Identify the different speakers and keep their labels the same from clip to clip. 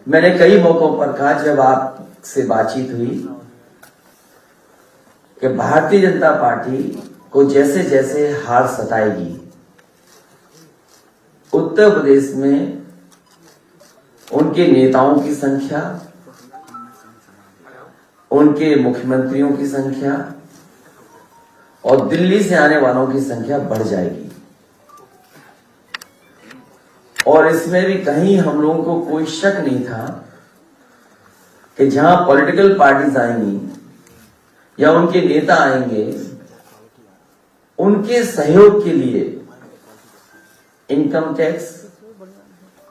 Speaker 1: मैंने कई मौकों पर कहा जब आपसे बातचीत हुई कि भारतीय जनता पार्टी को जैसे जैसे हार सताएगी, उत्तर प्रदेश में उनके नेताओं की संख्या, उनके मुख्यमंत्रियों की संख्या और दिल्ली से आने वालों की संख्या बढ़ जाएगी। और इसमें भी कहीं हम लोगों को कोई शक नहीं था कि जहां पॉलिटिकल पार्टीज आएंगी या उनके नेता आएंगे, उनके सहयोग के लिए इनकम टैक्स,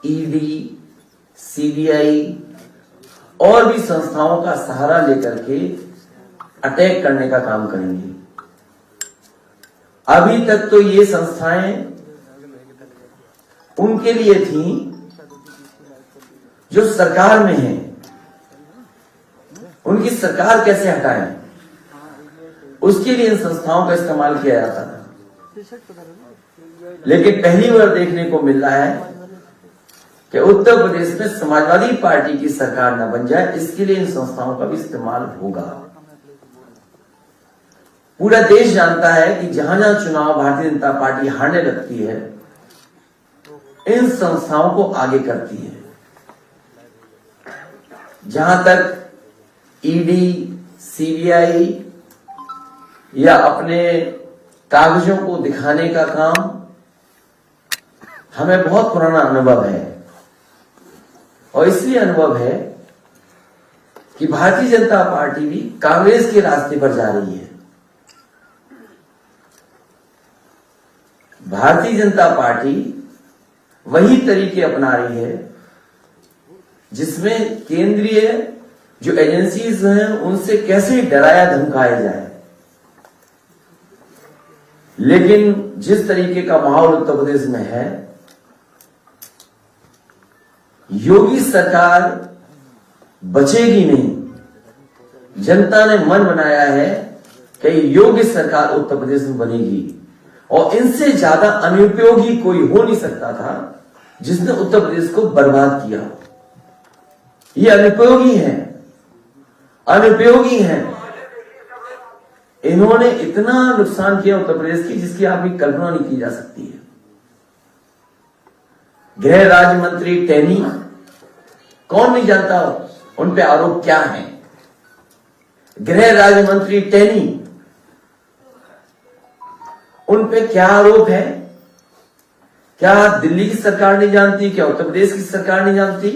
Speaker 1: ईडी, सीबीआई और भी संस्थाओं का सहारा लेकर के अटैक करने का काम करेंगे। अभी तक तो ये संस्थाएं उनके लिए थी जो सरकार में हैं, उनकी सरकार कैसे हटाएं, उसके लिए इन संस्थाओं का इस्तेमाल किया जाता था। लेकिन पहली बार देखने को मिल रहा है कि उत्तर प्रदेश में समाजवादी पार्टी की सरकार न बन जाए, इसके लिए इन संस्थाओं का भी इस्तेमाल होगा। पूरा देश जानता है कि जहां जहां चुनाव भारतीय जनता पार्टी हारने लगती है, इन संस्थाओं को आगे करती है। जहां तक ईडी, सीबीआई या अपने कागजों को दिखाने का काम, हमें बहुत पुराना अनुभव है और इसलिए अनुभव है कि भारतीय जनता पार्टी भी कांग्रेस के रास्ते पर जा रही है। भारतीय जनता पार्टी वही तरीके अपना रही है जिसमें केंद्रीय जो एजेंसीज हैं उनसे कैसे डराया धमकाया जाए। लेकिन जिस तरीके का माहौल उत्तर प्रदेश में है, योगी सरकार बचेगी नहीं। जनता ने मन बनाया है कि योगी सरकार उत्तर प्रदेश में बनेगी और इनसे ज्यादा अनुपयोगी कोई हो नहीं सकता था जिसने उत्तर प्रदेश को बर्बाद किया। ये अनुपयोगी हैं, अनुपयोगी हैं। इन्होंने इतना नुकसान किया उत्तर प्रदेश की जिसकी आपकी कल्पना नहीं की जा सकती है। गृह राज्य मंत्री टेनी, कौन नहीं जानता उन पे आरोप क्या है। गृह राज्य मंत्री टेनी, उन पे क्या आरोप है? क्या दिल्ली की सरकार नहीं जानती? क्या उत्तर प्रदेश की सरकार नहीं जानती?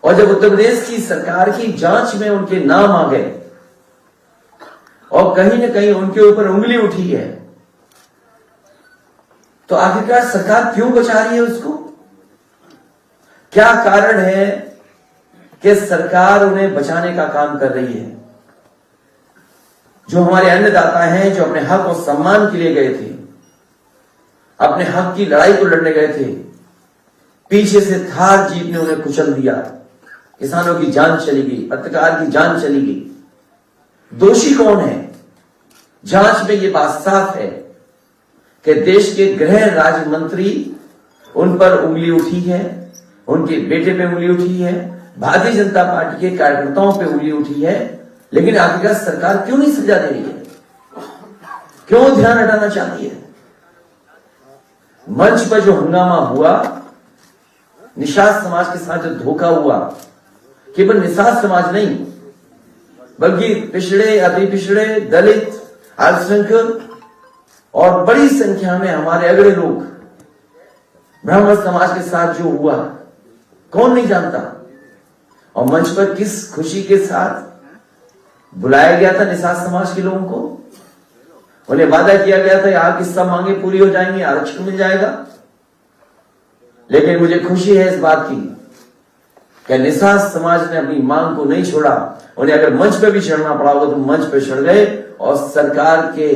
Speaker 1: और जब उत्तर प्रदेश की सरकार की जांच में उनके नाम आ गए और कहीं ना कहीं उनके ऊपर उंगली उठी है, तो आखिरकार सरकार क्यों बचा रही है उसको? क्या कारण है कि सरकार उन्हें बचाने का काम कर रही है? जो हमारे अन्नदाता हैं, जो अपने हक और सम्मान के लिए गए थे, अपने हक की लड़ाई को लड़ने गए थे, पीछे से थार जीप ने उन्हें कुचल दिया। किसानों की जान चली गई, पत्रकार की जान चली गई। दोषी कौन है? जांच में यह बात साफ है कि देश के गृह राज्य मंत्री, उन पर उंगली उठी है, उनके बेटे पे उंगली उठी है, भारतीय जनता पार्टी के कार्यकर्ताओं पे उंगली उठी है। लेकिन आखिरकार सरकार क्यों नहीं सजा दे रही है? क्यों ध्यान हटाना चाहती है? मंच पर जो हंगामा हुआ, निषाद समाज के साथ जो धोखा हुआ, केवल निषाद समाज नहीं बल्कि पिछड़े, अति पिछड़े, दलित, अल्पसंख्यक और बड़ी संख्या में हमारे अगड़े लोग, ब्राह्मण समाज के साथ जो हुआ, कौन नहीं जानता। और मंच पर किस खुशी के साथ बुलाया गया था निषाद समाज के लोगों को। उन्हें वादा किया गया था आपकी सब मांगे पूरी हो जाएंगी, आरक्षण मिल जाएगा। लेकिन मुझे खुशी है इस बात की कि निषाद समाज ने अपनी मांग को नहीं छोड़ा। उन्हें अगर मंच पे भी चढ़ना पड़ा होगा तो मंच पे चढ़ गए और सरकार के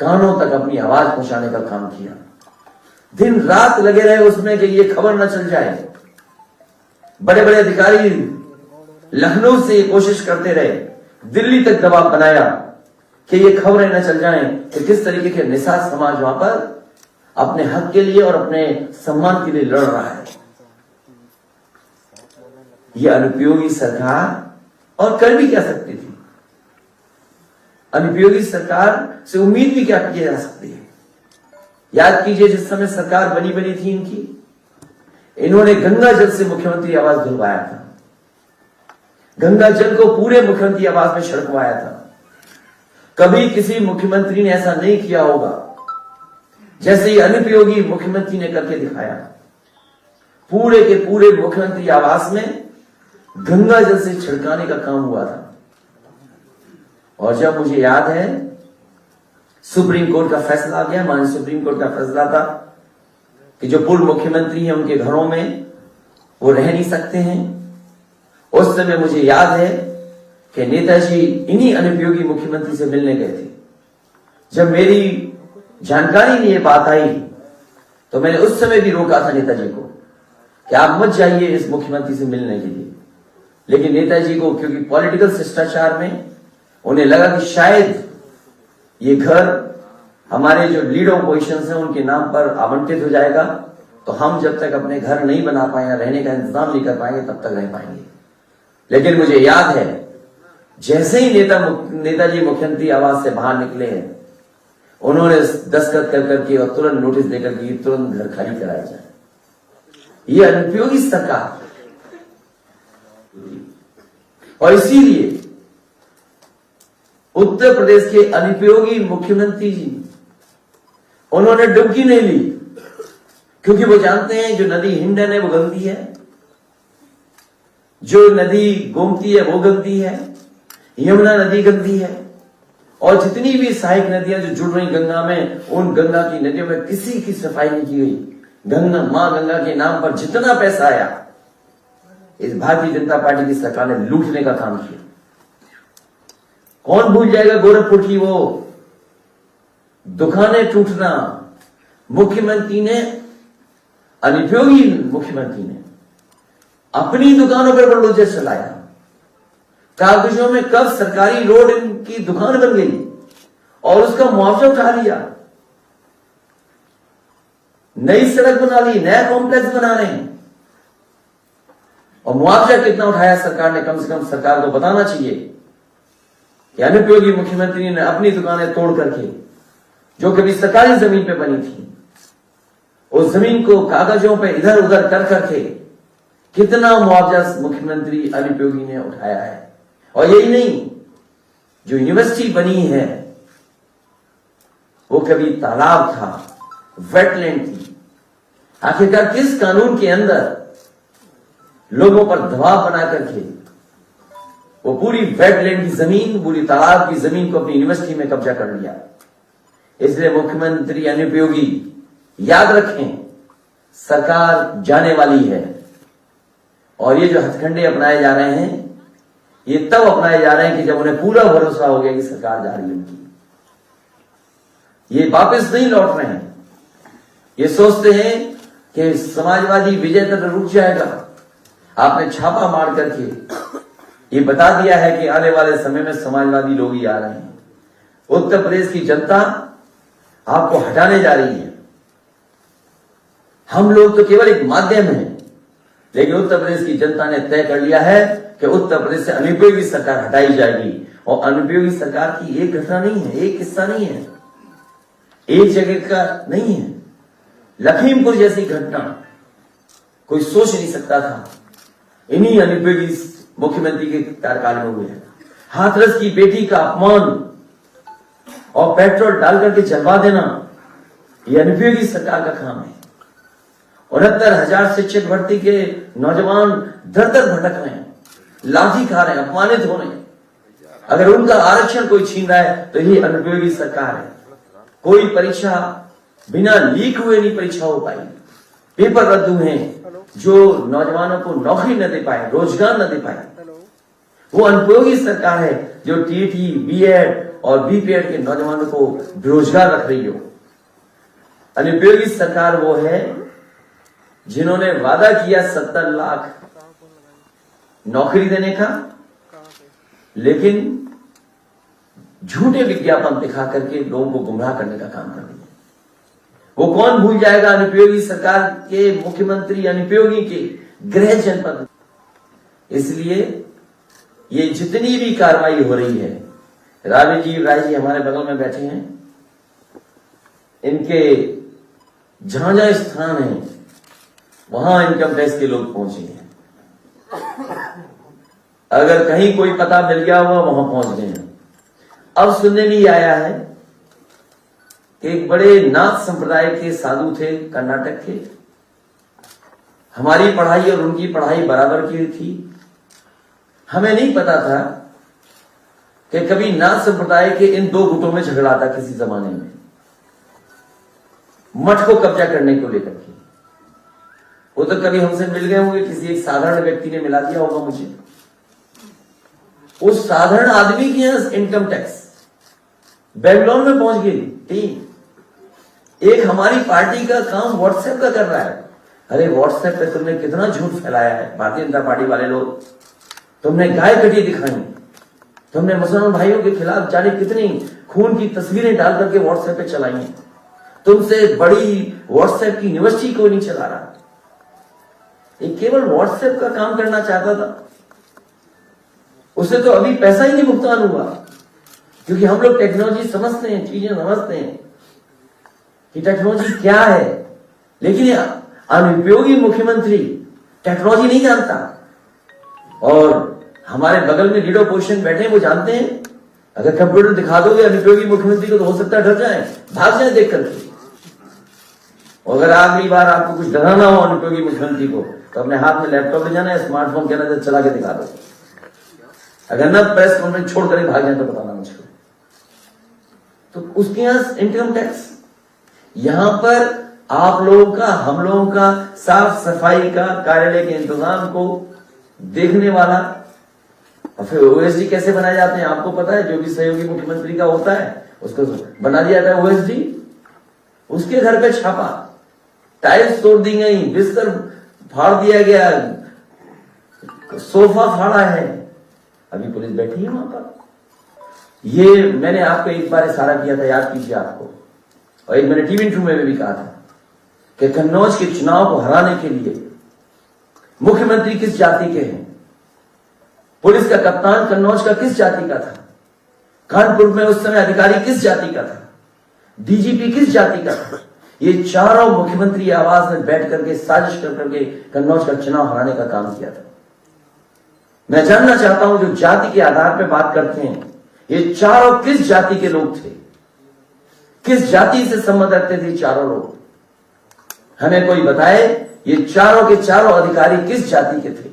Speaker 1: कानों तक अपनी आवाज पहुंचाने का काम किया। दिन रात लगे रहे उसमें कि ये खबर न चल जाए। बड़े बड़े अधिकारी लखनऊ से ये कोशिश करते रहे, दिल्ली तक दबाव बनाया कि ये खबरें न चल जाएं कि किस तरीके के निषाद समाज वहां पर अपने हक के लिए और अपने सम्मान के लिए लड़ रहा है। ये अनुपयोगी सरकार और कर भी क्या सकती थी? अनुपयोगी सरकार से उम्मीद भी क्या की जा सकती है? याद कीजिए, जिस समय सरकार बनी थी इनकी, इन्होंने गंगा जल से मुख्यमंत्री आवास धुलवाया था। गंगा जल को पूरे मुख्यमंत्री आवास में छिड़कवाया था। कभी किसी मुख्यमंत्री ने ऐसा नहीं किया होगा जैसे ये अनुपयोगी मुख्यमंत्री ने करके दिखाया। पूरे के पूरे मुख्यमंत्री आवास में गंगा जल से छिड़काने का काम हुआ था। और जब मुझे याद है, सुप्रीम कोर्ट का फैसला आ गया, माननीय सुप्रीम कोर्ट का फैसला था कि जो पूर्व मुख्यमंत्री हैं उनके घरों में वो रह नहीं सकते हैं। उस समय मुझे याद है कि नेताजी इन्हीं अनुपयोगी मुख्यमंत्री से मिलने गए थे। जब मेरी जानकारी में ये बात आई तो मैंने उस समय भी रोका था नेताजी को कि आप मत जाइए इस मुख्यमंत्री से मिलने के लिए। लेकिन नेताजी को, क्योंकि पॉलिटिकल शिष्टाचार में उन्हें लगा कि शायद ये घर हमारे जो लीडर ऑपोजिशन हैं उनके नाम पर आवंटित हो जाएगा, तो हम जब तक अपने घर नहीं बना पाएंगे, रहने का इंतजाम नहीं कर पाएंगे, तब तक रह पाएंगे। लेकिन मुझे याद है, जैसे ही नेताजी मुख्यमंत्री आवास से बाहर निकले हैं, उन्होंने दस्तखत कर करके और तुरंत नोटिस देकर के तुरंत घर खाली कराया जाए। ये अनुपयोगी सरकार। और इसीलिए उत्तर प्रदेश के अनुपयोगी मुख्यमंत्री जी, उन्होंने डुबकी नहीं ली, क्योंकि वो जानते हैं जो नदी हिंडन है वो गंदी है, जो नदी गोमती है वो गंदी है, यमुना नदी गंदी है, और जितनी भी सहायक नदियां जो जुड़ रही गंगा में, उन गंगा की नदियों में किसी की सफाई नहीं की गई। मां गंगा के नाम पर जितना पैसा आया, इस भारतीय जनता पार्टी की सरकार ने लूटने का काम किया। कौन भूल जाएगा गोरखपुर की वो दुकानें टूटना। मुख्यमंत्री ने, अनुपयोगी मुख्यमंत्री ने अपनी दुकानों पर बुलडोजर चलाया। कागजों में कब सरकारी रोड इनकी दुकान बन गई और उसका मुआवजा उठा लिया। नई सड़क बना ली, नया कॉम्प्लेक्स बना रहे हैं, और मुआवजा कितना उठाया सरकार ने? कम से कम सरकार को बताना चाहिए कि अनुपयोगी मुख्यमंत्री ने अपनी दुकानें तोड़ करके, जो कभी सरकारी जमीन पे बनी थी, उस जमीन को कागजों पे इधर उधर कर करके कितना मुआवजा मुख्यमंत्री अनुपयोगी ने उठाया है। और यही नहीं, जो यूनिवर्सिटी बनी है वो कभी तालाब था, वेटलैंड थी। आखिरकार किस कानून के अंदर लोगों पर दबाव बना करके वो पूरी वेटलैंड की जमीन, पूरी तालाब की जमीन को अपनी यूनिवर्सिटी में कब्जा कर लिया। इसलिए मुख्यमंत्री अनुपयोगी, याद रखें, सरकार जाने वाली है। और ये जो हथकंडे अपनाए जा रहे हैं, ये तब अपनाए जा रहे हैं कि जब उन्हें पूरा भरोसा हो गया कि सरकार जा रही है उनकी। ये वापस नहीं लौट रहे हैं। ये सोचते हैं कि समाजवादी विजय तक रुक जाएगा। आपने छापा मार करके ये बता दिया है कि आने वाले समय में समाजवादी लोग ही आ रहे हैं। उत्तर प्रदेश की जनता आपको हटाने जा रही है। हम लोग तो केवल एक माध्यम है, लेकिन उत्तर प्रदेश की जनता ने तय कर लिया है कि उत्तर प्रदेश से अनुपयोगी सरकार हटाई जाएगी। और अनुपयोगी सरकार की एक घटना नहीं है, एक किस्सा नहीं है, एक जगह का नहीं है। लखीमपुर जैसी घटना कोई सोच नहीं सकता था, इन्हीं अनुपयोगी मुख्यमंत्री के कार्यकाल में हुए हैं। हाथरस की बेटी का अपमान और पेट्रोल डाल करके जलवा देना, यह अनुपयोगी सरकार का काम है। 69,000 शिक्षक भर्ती के नौजवान दर दर भटक रहे हैं, लाठी खा रहे हैं, अपमानित हो रहे हैं। अगर उनका आरक्षण कोई छीन रहा है तो ये अनुपयोगी सरकार है। कोई परीक्षा बिना लीक हुए नहीं परीक्षा हो पाई, पेपर रद्द हुए हैं, जो नौजवानों को नौकरी न दे पाए, रोजगार न दे पाए। वो अनुपयोगी सरकार है जो टीटी, बीएड और बीपीएड के नौजवानों को बेरोजगार रख रही हो। अनुपयोगी सरकार वो है जिन्होंने वादा किया 70 लाख नौकरी देने का, लेकिन झूठे विज्ञापन दिखा करके लोगों को गुमराह करने का काम कर रही है। वो कौन भूल जाएगा अनुपयोगी सरकार के मुख्यमंत्री अनुपयोगी के गृह जनपद। इसलिए ये जितनी भी कार्रवाई हो रही है, राजीव राय जी हमारे बगल में बैठे हैं, इनके जहां जहां स्थान है वहां इनकम टैक्स के लोग पहुंचे हैं। अगर कहीं कोई पता मिल गया हुआ वहां पहुंच गए हैं। अब सुनने में आया है कि एक बड़े नाथ संप्रदाय के साधु थे कर्नाटक के, हमारी पढ़ाई और उनकी पढ़ाई बराबर की थी। हमें नहीं पता था कि कभी नाथ संप्रदाय के इन दो गुटों में झगड़ा था किसी जमाने में, मठ को कब्जा करने को लेकर के। वो तो कभी हमसे मिल गए होंगे, किसी एक साधारण व्यक्ति ने मिला दिया होगा मुझे। उस साधारण आदमी के यहां इनकम टैक्स बेंगलोर में पहुंच गई टीम। एक हमारी पार्टी का काम व्हाट्सएप का कर रहा है। अरे व्हाट्सएप पे तुमने कितना झूठ फैलाया है भारतीय जनता पार्टी वाले लोग। तुमने गाय कटी दिखाई, तुमने मुसलमान भाइयों के खिलाफ जाने कितनी खून की तस्वीरें डाल करके व्हाट्सएप पे चलाई हैं। तुमसे बड़ी व्हाट्सएप की यूनिवर्सिटी कोई नहीं चला रहा। ये केवल व्हाट्सएप का काम करना चाहता था। उसे तो अभी पैसा ही नहीं भुगतान हुआ, क्योंकि हम लोग टेक्नोलॉजी समझते हैं, चीजें समझते हैं कि टेक्नोलॉजी क्या है। लेकिन अनुपयोगी मुख्यमंत्री टेक्नोलॉजी नहीं जानता। और हमारे बगल में लीडर पोजीशन बैठे हैं, वो जानते हैं अगर कंप्यूटर दिखा दोगे अनुपयोगी मुख्यमंत्री को तो हो सकता है डर जाए, भाग जाए देख करके। और अगर अगली बार आपको कुछ डराना हो अनुपयोगी मुख्यमंत्री को तो अपने हाथ में लैपटॉप ले जाना है, स्मार्टफोन के अंदर चला के दिखा दो। अगर न प्रेस कॉन्फ्रेंस छोड़ कर भाग जाए तो बताना मुझको। तो उसके यहां इनकम टैक्स, यहां पर आप लोगों का, हम लोगों का साफ सफाई का, कार्यालय के इंतजाम को देखने वाला। और फिर ओएसडी कैसे बनाए जाते हैं आपको पता है, जो भी सहयोगी मुख्यमंत्री का होता है उसको बना दिया जाता है ओएसडी। उसके घर पे छापा, टाइल्स तोड़ दी गई, बिस्तर फाड़ दिया गया, सोफा फाड़ा है। अभी पुलिस बैठी है वहां पर। ये मैंने आपको एक बार इशारा किया था, याद कीजिए आपको, और एक मैंने टीवी इंटरव्यू में भी कहा था कि कन्नौज के चुनाव को हराने के लिए मुख्यमंत्री किस जाति के हैं, पुलिस का कप्तान कन्नौज का किस जाति का था, कानपुर में उस समय अधिकारी किस जाति का था, डीजीपी किस जाति का था। ये चारों मुख्यमंत्री आवास में बैठ करके साजिश कर करके कन्नौज का चुनाव हराने का काम किया था। मैं जानना चाहता हूं जो जाति के आधार पर बात करते हैं, ये चारों किस जाति के लोग थे, किस जाति से संबंध रखते थे चारों लोग। हमें कोई बताए ये चारों के चारों अधिकारी किस जाति के थे।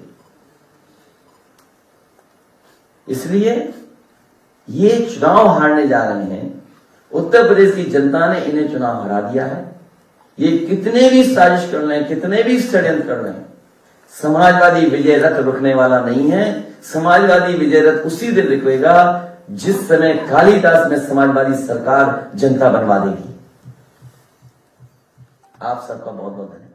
Speaker 1: इसलिए ये चुनाव हारने जा रहे हैं। उत्तर प्रदेश की जनता ने इन्हें चुनाव हरा दिया है। ये कितने भी साजिश कर लें, कितने भी षड्यंत्र कर लें, समाजवादी विजय रथ रुकने वाला नहीं है। समाजवादी विजय रथ उसी दिन रुकेगा जिस समय कालिदास में समाजवादी सरकार जनता बनवा देगी। आप सबका बहुत बहुत धन्यवाद।